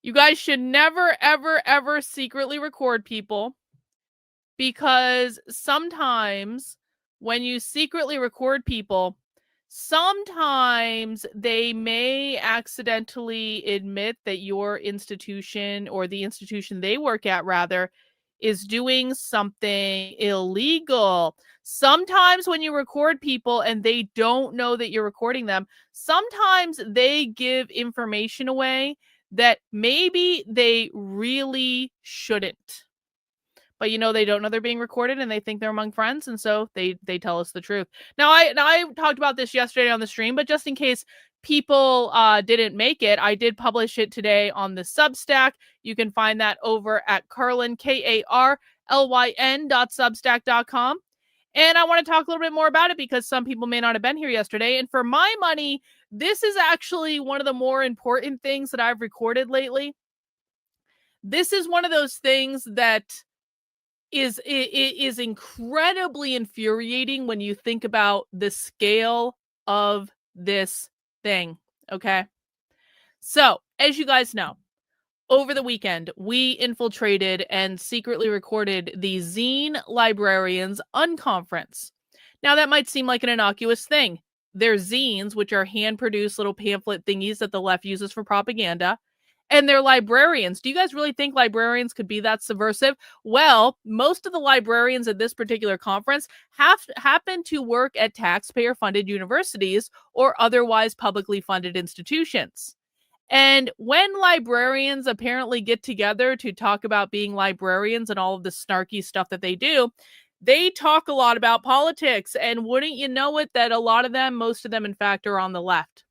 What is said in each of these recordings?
You guys should never, ever, ever secretly record people, because sometimes when you secretly record people, sometimes they may accidentally admit that your institution, or the institution they work at rather, is doing something illegal. Sometimes when you record people and they don't know that you're recording them, sometimes they give information away that maybe they really shouldn't. But they don't know they're being recorded, and they think they're among friends, and so they tell us the truth. Now I talked about this yesterday on the stream, but just in case people didn't make it, I did publish it today on the Substack. You can find that over at Karlyn, KARLYN.substack.com. And I want to talk a little bit more about it because some people may not have been here yesterday. And for my money, this is actually one of the more important things that I've recorded lately. This is one of those things that is incredibly infuriating when you think about the scale of this thing. Okay. So, as you guys know, over the weekend, we infiltrated and secretly recorded the Zine Librarians Unconference. Now, that might seem like an innocuous thing. They're zines, which are hand-produced little pamphlet thingies that the left uses for propaganda. And they're librarians. Do you guys really think librarians could be that subversive? Well, most of the librarians at this particular conference happen to work at taxpayer-funded universities or otherwise publicly funded institutions. And when librarians apparently get together to talk about being librarians and all of the snarky stuff that they do, they talk a lot about politics. And wouldn't you know it, that a lot of them, most of them, in fact, are on the left.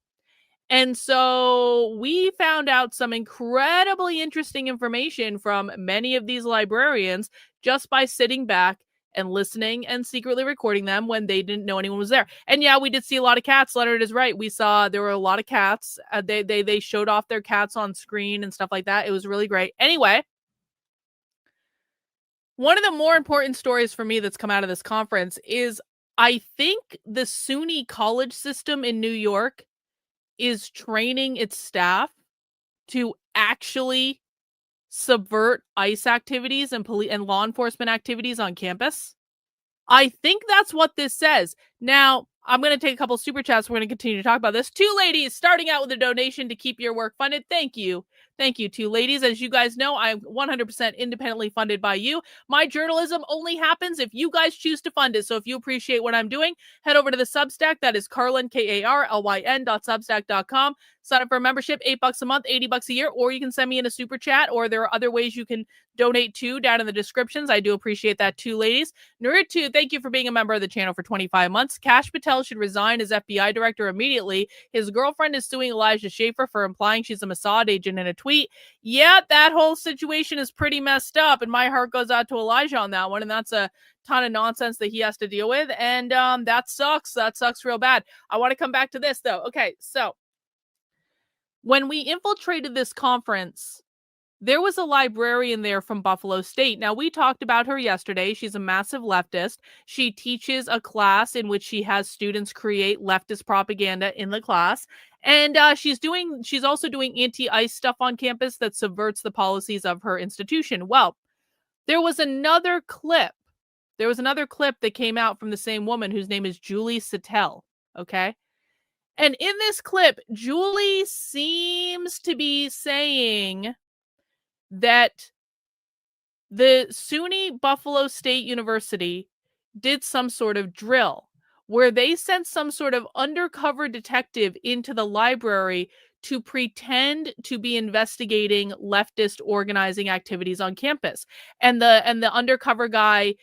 And so we found out some incredibly interesting information from many of these librarians just by sitting back and listening and secretly recording them when they didn't know anyone was there. And yeah, we did see a lot of cats. Leonard is right. We saw there were a lot of cats. They showed off their cats on screen and stuff like that. It was really great. Anyway, one of the more important stories for me that's come out of this conference is I think the SUNY college system in New York is training its staff to actually subvert ICE activities and police and law enforcement activities on campus. I think that's what this says. Now, I'm going to take a couple super chats. We're going to continue to talk about this. 2 ladies starting out with a donation to keep your work funded. Thank you. Thank you, 2 ladies. As you guys know, I'm 100% independently funded by you. My journalism only happens if you guys choose to fund it. So if you appreciate what I'm doing, head over to the Substack. That is Karlyn, KARLYN.substack.com. Sign up for a membership, $8 a month, $80 a year, or you can send me in a super chat, or there are other ways you can donate to down in the descriptions. I do appreciate that, 2 ladies. Nurit2, thank you for being a member of the channel for 25 months. Kash Patel should resign as FBI director immediately. His girlfriend is suing Elijah Schaffer for implying she's a Mossad agent in a tweet. Yeah, that whole situation is pretty messed up, and my heart goes out to Elijah on that one, and that's a ton of nonsense that he has to deal with, and that sucks. That sucks real bad. I want to come back to this, though. Okay, so when we infiltrated this conference, there was a librarian there from Buffalo State. Now, we talked about her yesterday. She's a massive leftist. She teaches a class in which she has students create leftist propaganda in the class. And she's also doing anti-ICE stuff on campus that subverts the policies of her institution. Well, there was another clip. There was another clip that came out from the same woman whose name is Julie Sattel. Okay. And in this clip, Julie seems to be saying that the SUNY Buffalo State University did some sort of drill where they sent some sort of undercover detective into the library to pretend to be investigating leftist organizing activities on campus. And the undercover guy,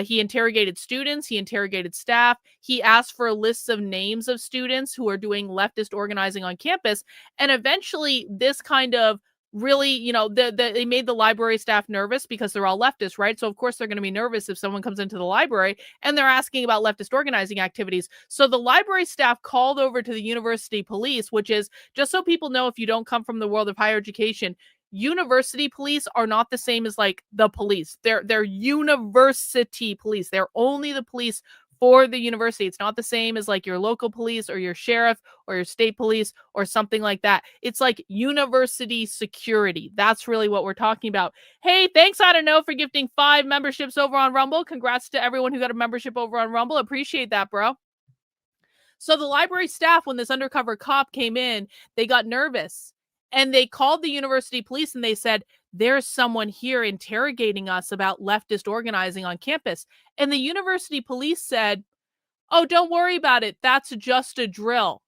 he interrogated students, he interrogated staff, he asked for lists of names of students who are doing leftist organizing on campus. And eventually this kind of really, they made the library staff nervous because they're all leftists, right? So of course they're going to be nervous if someone comes into the library and they're asking about leftist organizing activities. So the library staff called over to the university police, which is, just so people know, if you don't come from the world of higher education, university police are not the same as like the police. They're university police. They're only the police for the university. It's not the same as like your local police or your sheriff or your state police or something like that. It's like university security. That's really what we're talking about. Hey, thanks, I don't know, for gifting 5 memberships over on Rumble. Congrats to everyone who got a membership over on Rumble. Appreciate that, bro. So the library staff, when this undercover cop came in, they got nervous and they called the university police and they said, there's someone here interrogating us about leftist organizing on campus. And the university police said, oh, don't worry about it. That's just a drill.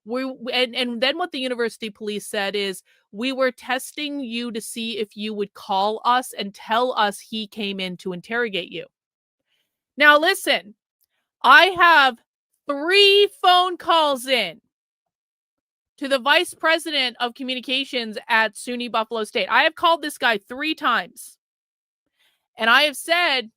And then what the university police said is, we were testing you to see if you would call us and tell us he came in to interrogate you. Now, listen, I have 3 phone calls in to the vice president of communications at SUNY Buffalo State. I have called this guy 3 times. And I have said,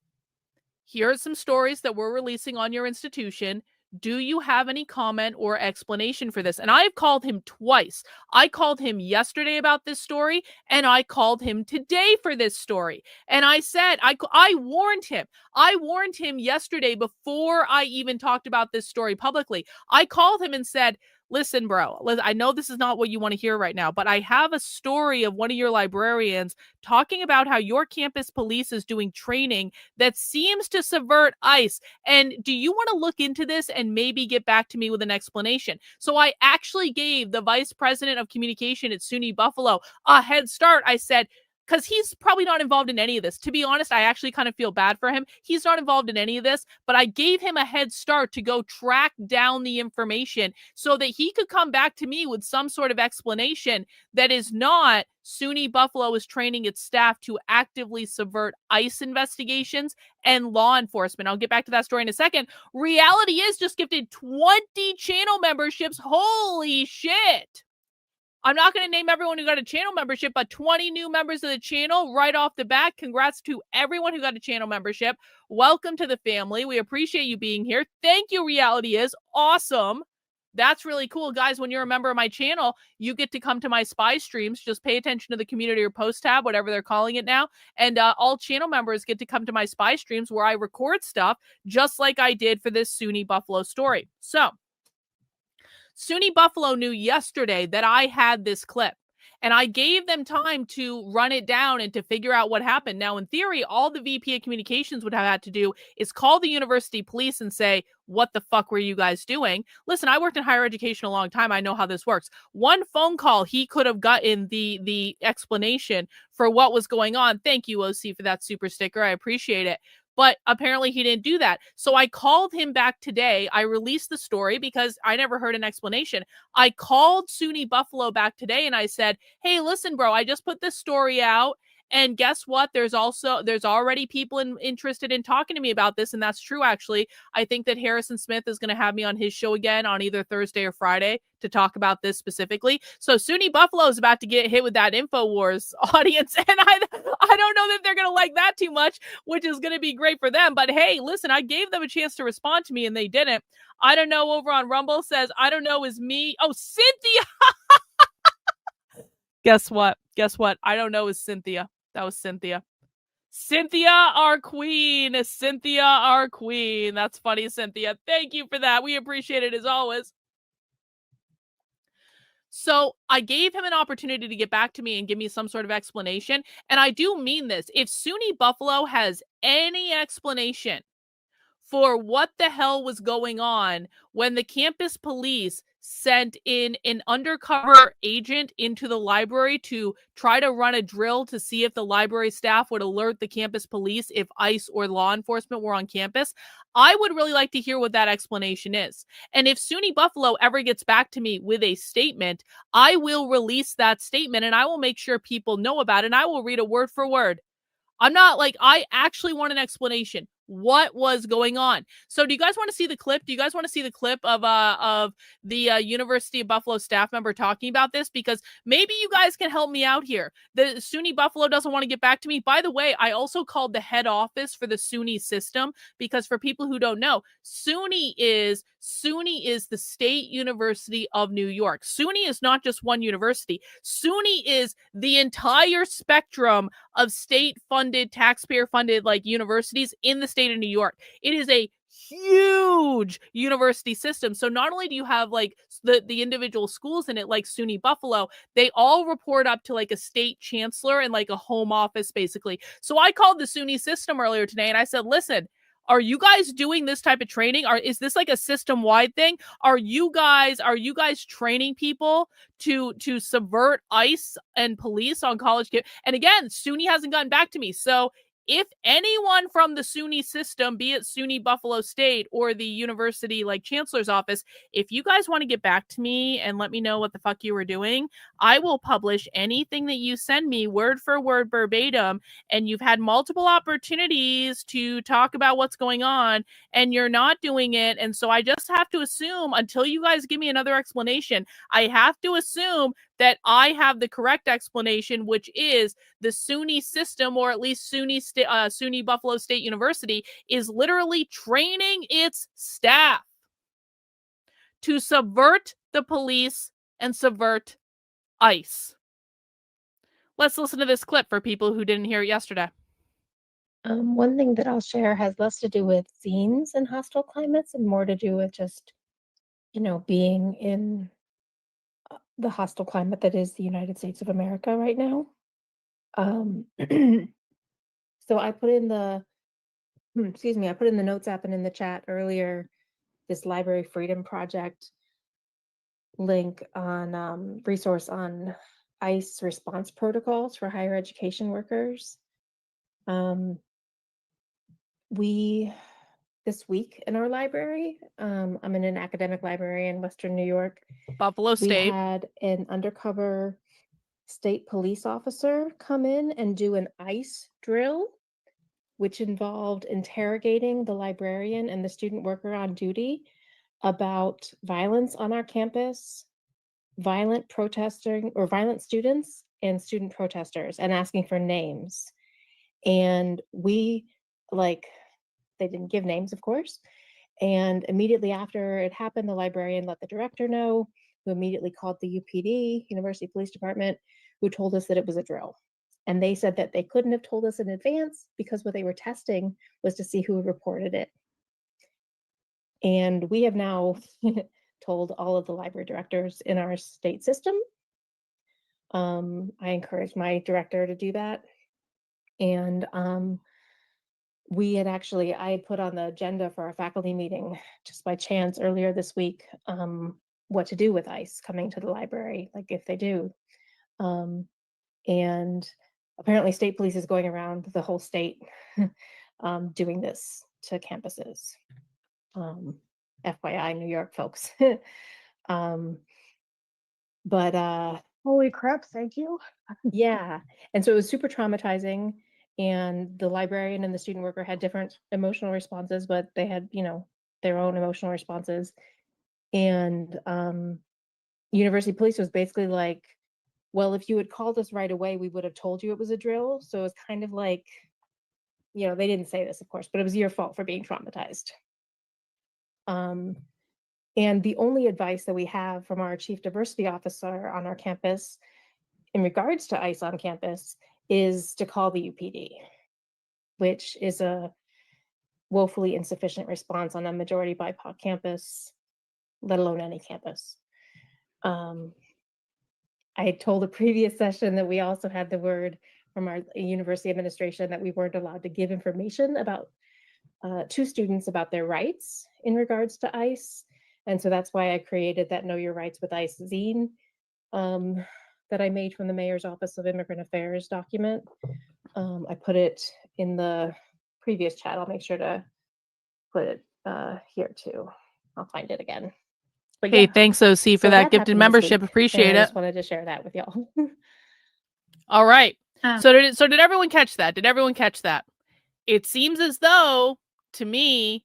here are some stories that we're releasing on your institution. Do you have any comment or explanation for this? And I have called him twice. I called him yesterday about this story, and I called him today for this story. And I said, I warned him. I warned him yesterday before I even talked about this story publicly. I called him and said, listen, bro, I know this is not what you want to hear right now, but I have a story of one of your librarians talking about how your campus police is doing training that seems to subvert ICE. And do you want to look into this and maybe get back to me with an explanation? So I actually gave the vice president of communication at SUNY Buffalo a head start. I said, because he's probably not involved in any of this. To be honest, I actually kind of feel bad for him. He's not involved in any of this, but I gave him a head start to go track down the information so that he could come back to me with some sort of explanation that is not SUNY Buffalo is training its staff to actively subvert ICE investigations and law enforcement. I'll get back to that story in a second. Reality is just gifted 20 channel memberships. Holy shit. I'm not going to name everyone who got a channel membership, but 20 new members of the channel right off the bat. Congrats to everyone who got a channel membership. Welcome to the family. We appreciate you being here. Thank you, Reality is. Awesome. That's really cool. Guys, when you're a member of my channel, you get to come to my spy streams. Just pay attention to the community or post tab, whatever they're calling it now. And all channel members get to come to my spy streams where I record stuff just like I did for this SUNY Buffalo story. So SUNY Buffalo knew yesterday that I had this clip, and I gave them time to run it down and to figure out what happened. Now, in theory, all the VP of communications would have had to do is call the university police and say, what the fuck were you guys doing? Listen, I worked in higher education a long time. I know how this works. One phone call, he could have gotten the explanation for what was going on. Thank you, OC, for that super sticker. I appreciate it. But apparently he didn't do that. So I called him back today. I released the story because I never heard an explanation. I called SUNY Buffalo back today and I said, hey, listen, bro, I just put this story out. And guess what? There's already people interested in talking to me about this. And that's true, actually. I think that Harrison Smith is going to have me on his show again on either Thursday or Friday to talk about this specifically. So SUNY Buffalo is about to get hit with that InfoWars audience. And I don't know that they're going to like that too much, which is going to be great for them. But hey, listen, I gave them a chance to respond to me and they didn't. I don't know over on Rumble says, I don't know is me. Oh, Cynthia. Guess what? I don't know is Cynthia. That was Cynthia. Cynthia, our queen. Cynthia, our queen. That's funny, Cynthia. Thank you for that. We appreciate it as always. So I gave him an opportunity to get back to me and give me some sort of explanation. And I do mean this. If SUNY Buffalo has any explanation for what the hell was going on when the campus police sent in an undercover agent into the library to try to run a drill to see if the library staff would alert the campus police if ICE or law enforcement were on campus, I would really like to hear what that explanation is. And if SUNY Buffalo ever gets back to me with a statement, I will release that statement and I will make sure people know about it and I will read it word for word. I'm not like, I actually want an explanation. What was going on? So do you guys want to see the clip? Do you guys want to see the clip of the University of Buffalo staff member talking about this? Because maybe you guys can help me out here. The SUNY Buffalo doesn't want to get back to me. By the way, I also called the head office for the SUNY system because for people who don't know, SUNY is the State University of New York. SUNY is not just one university. SUNY is the entire spectrum of state-funded, taxpayer-funded like universities in the state of New York. It is a huge university system. So not only do you have like the individual schools in it, like SUNY Buffalo, they all report up to like a state chancellor and like a home office, basically. So I called the SUNY system earlier today and I said, listen, are you guys doing this type of training? Is this like a system-wide thing? Are you guys training people to subvert ICE and police on college kids? And again, SUNY hasn't gotten back to me. So if anyone from the SUNY system, be it SUNY Buffalo State or the university like chancellor's office, if you guys want to get back to me and let me know what the fuck you were doing, I will publish anything that you send me word for word verbatim. And you've had multiple opportunities to talk about what's going on and you're not doing it. And so I just have to assume, until you guys give me another explanation, I have to assume that I have the correct explanation, which is the SUNY system, or at least SUNY Buffalo State University, is literally training its staff to subvert the police and subvert ICE. Let's listen to this clip for people who didn't hear it yesterday. One thing that I'll share has less to do with zines and hostile climates and more to do with just, being in the hostile climate that is the United States of America right now. So I put in the, I put in the notes app and in the chat earlier, this Library Freedom Project link on resource on ICE response protocols for higher education workers. This week in our library, I'm in an academic library in Western New York. Buffalo State. We had an undercover state police officer come in and do an ICE drill, which involved interrogating the librarian and the student worker on duty about violence on our campus, violent protesting or violent students and student protesters, and asking for names. And they didn't give names, of course. And immediately after it happened, the librarian let the director know, who immediately called the UPD, University Police Department, who told us that it was a drill. And they said that they couldn't have told us in advance because what they were testing was to see who had reported it. And we have now told all of the library directors in our state system. I encouraged my director to do that. And I had put on the agenda for our faculty meeting just by chance earlier this week, what to do with ICE coming to the library, like if they do. And apparently state police is going around the whole state doing this to campuses. FYI, New York folks. But holy crap, thank you. Yeah. And so it was super traumatizing. And the librarian and the student worker had different emotional responses, but they had, their own emotional responses. And University Police was basically like, well, if you had called us right away, we would have told you it was a drill. So it's kind of like, they didn't say this, of course, but it was your fault for being traumatized. And the only advice that we have from our chief diversity officer on our campus in regards to ICE on campus is to call the UPD, which is a woefully insufficient response on a majority BIPOC campus, let alone any campus. I had told a previous session that we also had the word from our university administration that we weren't allowed to give information about to students about their rights in regards to ICE. And so that's why I created that Know Your Rights with ICE zine that I made from the Mayor's Office of Immigrant Affairs document. I put it in the previous chat. I'll make sure to put it here too. I'll find it again. But hey, thanks OC for that gifted membership. Appreciate it. I just wanted to share that with y'all. All right. So did everyone catch that? Did everyone catch that? It seems as though, to me,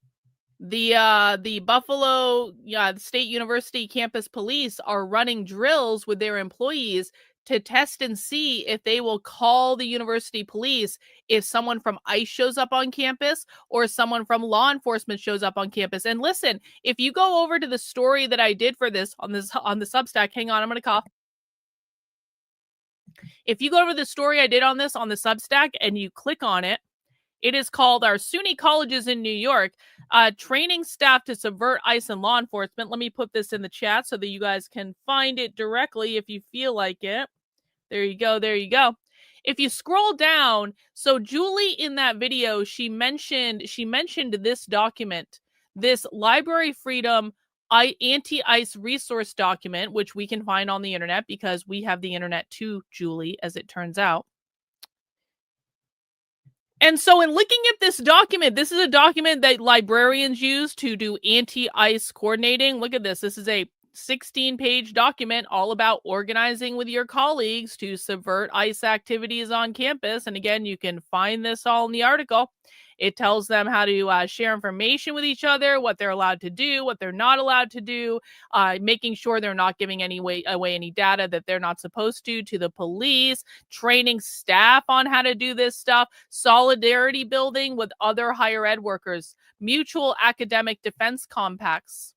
the Buffalo State University campus police are running drills with their employees to test and see if they will call the university police if someone from ICE shows up on campus or someone from law enforcement shows up on campus. And listen, if you go over to the story that I did for this on the Substack, hang on, I'm going to cough. If you go over the story I did on this on the Substack and you click on it, It is called Our SUNY Colleges in New York, Training Staff to Subvert ICE and Law Enforcement. Let me put this in the chat so that you guys can find it directly if you feel like it. There you go. There you go. If you scroll down, so Julie in that video, she mentioned this document, this Library Freedom anti-ICE resource document, which we can find on the internet because we have the internet too, Julie, as it turns out. And so in looking at this document, this is a document that librarians use to do anti-ICE coordinating. Look at this. This is a 16-page document all about organizing with your colleagues to subvert ICE activities on campus. And again, you can find this all in the article. It tells them how to share information with each other, what they're allowed to do, what they're not allowed to do, making sure they're not giving away any data that they're not supposed to the police, training staff on how to do this stuff, solidarity building with other higher ed workers, mutual academic defense compacts.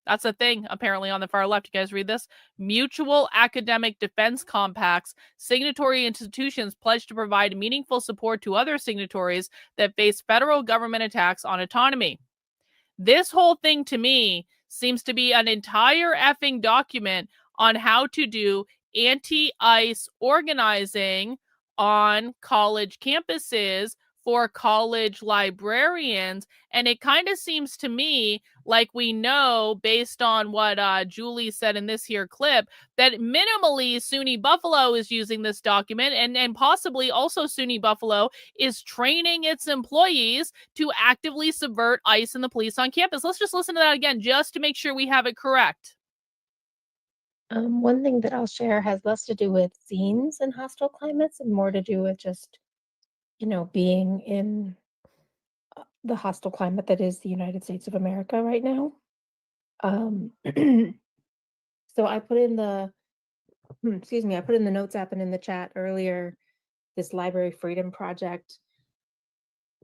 That's a thing, apparently, on the far left. You guys read this? Mutual academic defense compacts. Signatory institutions pledge to provide meaningful support to other signatories that face federal government attacks on autonomy. This whole thing, to me, seems to be an entire effing document on how to do anti-ICE organizing on college campuses for college librarians. And it kind of seems to me like we know, based on what Julie said in this here clip, that minimally SUNY Buffalo is using this document, and possibly also SUNY Buffalo is training its employees to actively subvert ICE and the police on campus. Let's just listen to that again, just to make sure we have it correct. One thing that I'll share has less to do with scenes in hostile climates and more to do with just, being in the hostile climate that is the United States of America right now. So I put in the, I put in the notes app and in the chat earlier, this Library Freedom Project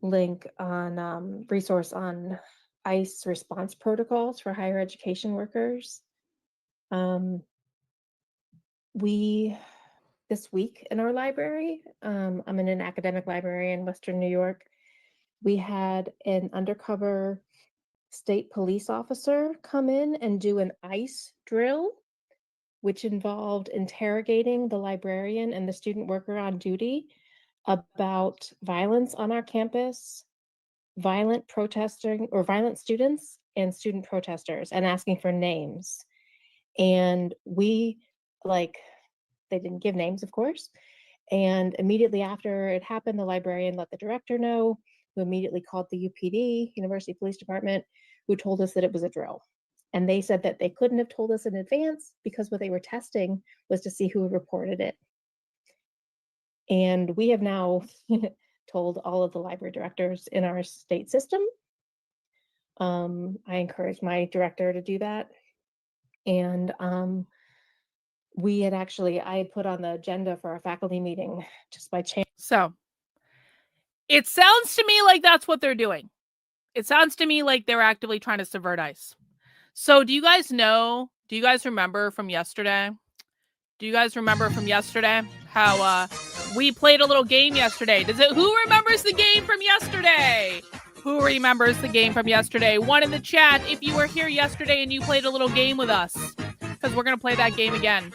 link on resource on ICE response protocols for higher education workers. This week in our library, I'm in an academic library in Western New York, we had an undercover state police officer come in and do an ICE drill, which involved interrogating the librarian and the student worker on duty about violence on our campus, violent protesting or violent students and student protesters, and asking for names. And they didn't give names, of course. And immediately after it happened, the librarian let the director know, who immediately called the UPD, University Police Department, who told us that it was a drill. And they said that they couldn't have told us in advance because what they were testing was to see who reported it. And we have now told all of the library directors in our state system. I encouraged my director to do that. And I had put on the agenda for our faculty meeting just by chance. So it sounds to me like that's what they're doing. It sounds to me like they're actively trying to subvert ICE. So do you guys remember from yesterday? How we played a little game yesterday? Who remembers the game from yesterday? Who remembers the game from yesterday? One in the chat if you were here yesterday and you played a little game with us, because we're going to play that game again.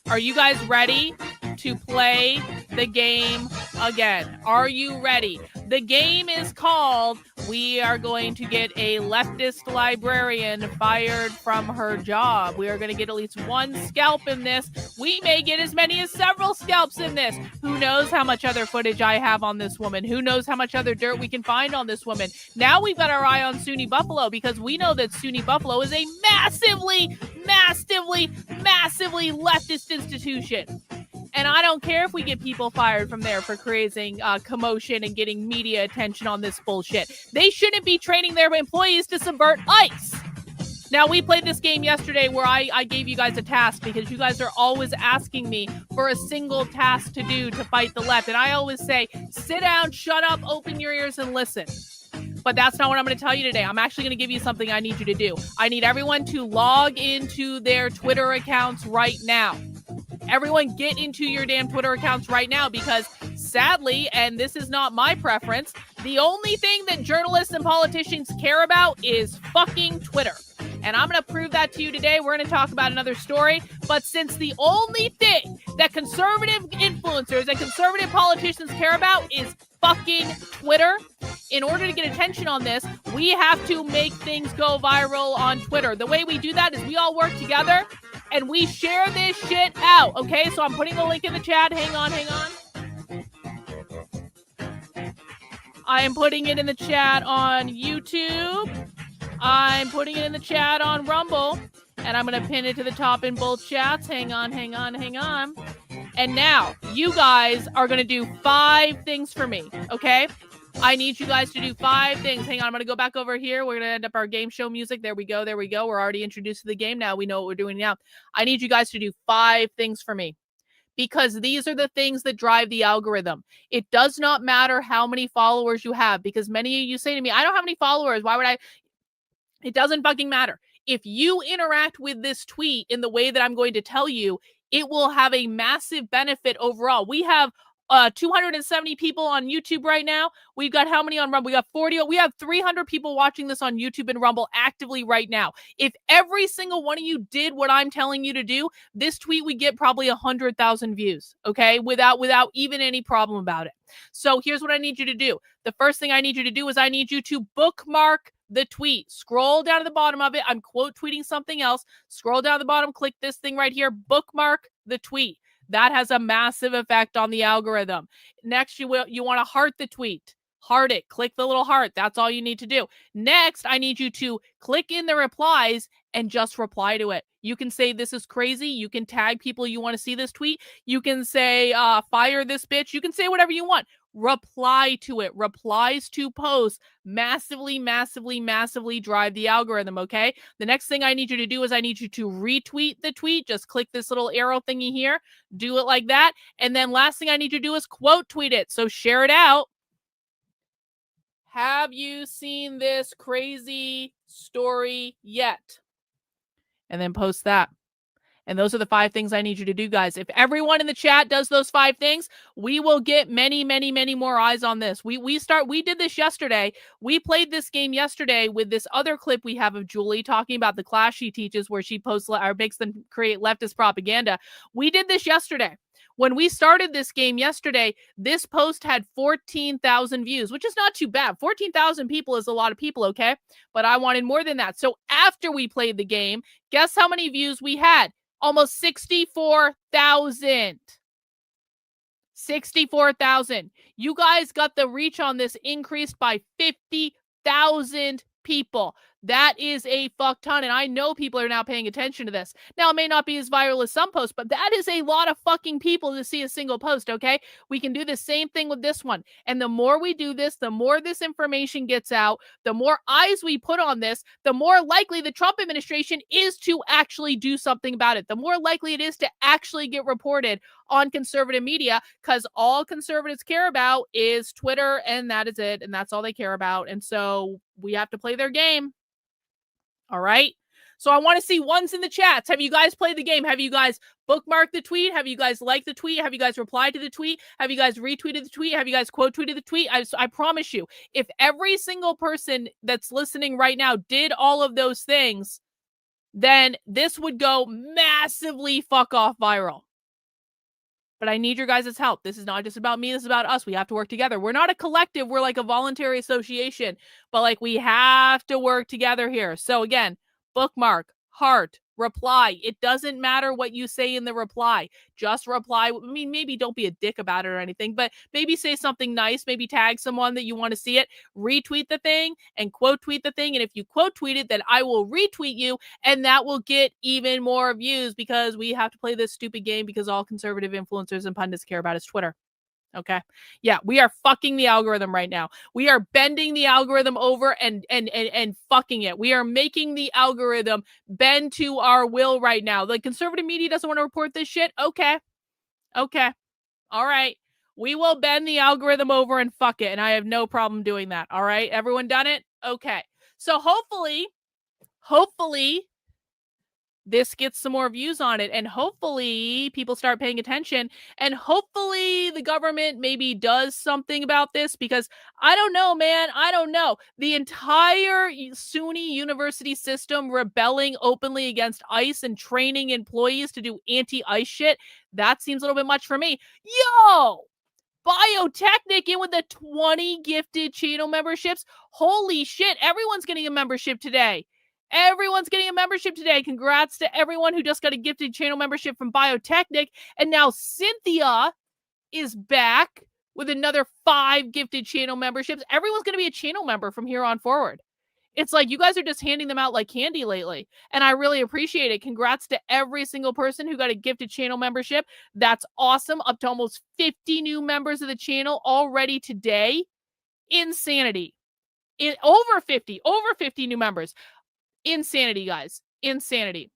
Are you guys ready to play the game again? Are you ready? The game is called, we are going to get a leftist librarian fired from her job. We are going to get at least one scalp in this. We may get as many as several scalps in this. Who knows how much other footage I have on this woman? Who knows how much other dirt we can find on this woman? Now we've got our eye on SUNY Buffalo, because we know that SUNY Buffalo is a massively leftist institution. And I don't care if we get people fired from there for creating commotion and getting media attention on this bullshit. They shouldn't be training their employees to subvert ICE. Now, we played this game yesterday where I gave you guys a task, because you guys are always asking me for a single task to do to fight the left. And I always say, sit down, shut up, open your ears, and listen. But that's not what I'm going to tell you today. I'm actually going to give you something I need you to do. I need everyone to log into their Twitter accounts right now. Everyone get into your damn Twitter accounts right now, because sadly, and this is not my preference, the only thing that journalists and politicians care about is fucking Twitter. And I'm going to prove that to you today. We're going to talk about another story. But since the only thing that conservative influencers and conservative politicians care about is fucking Twitter, in order to get attention on this, we have to make things go viral on Twitter. The way we do that is we all work together and we share this shit out. Okay, so I'm putting the link in the chat. Hang on. I am putting it in the chat on YouTube. I'm putting it in the chat on Rumble. And I'm going to pin it to the top in both chats. Hang on. And now, you guys are going to do 5 things for me, okay? I need you guys to do 5 things. Hang on, I'm going to go back over here. We're going to end up our game show music. There we go. We're already introduced to the game. Now we know what we're doing now. I need you guys to do 5 things for me, because these are the things that drive the algorithm. It does not matter how many followers you have, because many of you say to me, I don't have any followers. Why would I? It doesn't fucking matter. If you interact with this tweet in the way that I'm going to tell you, it will have a massive benefit overall. We have 270 people on YouTube right now. We've got how many on Rumble? We got 40. We have 300 people watching this on YouTube and Rumble actively right now. If every single one of you did what I'm telling you to do, this tweet would get probably 100,000 views, okay? Without even any problem about it. So here's what I need you to do. The first thing I need you to do is I need you to bookmark the tweet. Scroll down to the bottom of it. I'm quote tweeting something else. Scroll down to the bottom, click this thing right here, bookmark the tweet. That has a massive effect on the algorithm. Next, you want to heart the tweet. Heart it. Click the little heart. That's all you need to do. Next, I need you to click in the replies and just reply to it. You can say, this is crazy. You can tag people you want to see this tweet. You can say, fire this bitch. You can say whatever you want. Reply to it. Replies to posts massively drive the algorithm, okay? The next thing I need you to do is I need you to retweet the tweet. Just click this little arrow thingy here. Do it like that. And then last thing I need you to do is quote tweet it. So share it out. Have you seen this crazy story yet? And then post that. And those are the 5 things I need you to do, guys. If everyone in the chat does those 5 things, we will get many more eyes on this. We did this yesterday. We played this game yesterday with this other clip we have of Julie talking about the class she teaches where she posts or makes them create leftist propaganda. We did this yesterday. When we started this game yesterday, this post had 14,000 views, which is not too bad. 14,000 people is a lot of people, okay? But I wanted more than that. So after we played the game, guess how many views we had? Almost 64,000. 64,000. You guys got the reach on this increased by 50,000 people. That is a fuck ton, and I know people are now paying attention to this. Now, it may not be as viral as some posts, but that is a lot of fucking people to see a single post, okay? We can do the same thing with this one. And the more we do this, the more this information gets out, the more eyes we put on this, the more likely the Trump administration is to actually do something about it. The more likely it is to actually get reported on conservative media, because all conservatives care about is Twitter, and that is it, and that's all they care about. And so we have to play their game. All right. So I want to see ones in the chats. Have you guys played the game? Have you guys bookmarked the tweet? Have you guys liked the tweet? Have you guys replied to the tweet? Have you guys retweeted the tweet? Have you guys quote tweeted the tweet? I promise you, if every single person that's listening right now did all of those things, then this would go massively fuck off viral. But I need your guys' help. This is not just about me. This is about us. We have to work together. We're not a collective. We're like a voluntary association. But like we have to work together here. So again, bookmark, heart, reply. It doesn't matter what you say in the reply. Just reply. I mean, maybe don't be a dick about it or anything, but maybe say something nice. Maybe tag someone that you want to see it. Retweet the thing and quote tweet the thing. And if you quote tweet it, then I will retweet you, and that will get even more views, because we have to play this stupid game, because all conservative influencers and pundits care about is Twitter. Okay. Yeah, we are fucking the algorithm right now. We are bending the algorithm over and fucking it. We are making the algorithm bend to our will right now. The conservative media doesn't want to report this shit. Okay. All right. We will bend the algorithm over and fuck it. And I have no problem doing that. All right. Everyone done it? Okay. So hopefully this gets some more views on it, and hopefully people start paying attention, and hopefully the government maybe does something about this, because I don't know, man. I don't know. The entire SUNY university system rebelling openly against ICE and training employees to do anti-ICE shit, that seems a little bit much for me. Yo! Biotechnic in with the 20 gifted channel memberships. Holy shit, everyone's getting a membership today. Everyone's getting a membership today. Congrats to everyone who just got a gifted channel membership from Biotechnic. And now Cynthia is back with another 5 gifted channel memberships. Everyone's going to be a channel member from here on forward. It's like you guys are just handing them out like candy lately. And I really appreciate it. Congrats to every single person who got a gifted channel membership. That's awesome. Up to almost 50 new members of the channel already today. Insanity. Over 50 new members. Insanity, guys. Insanity.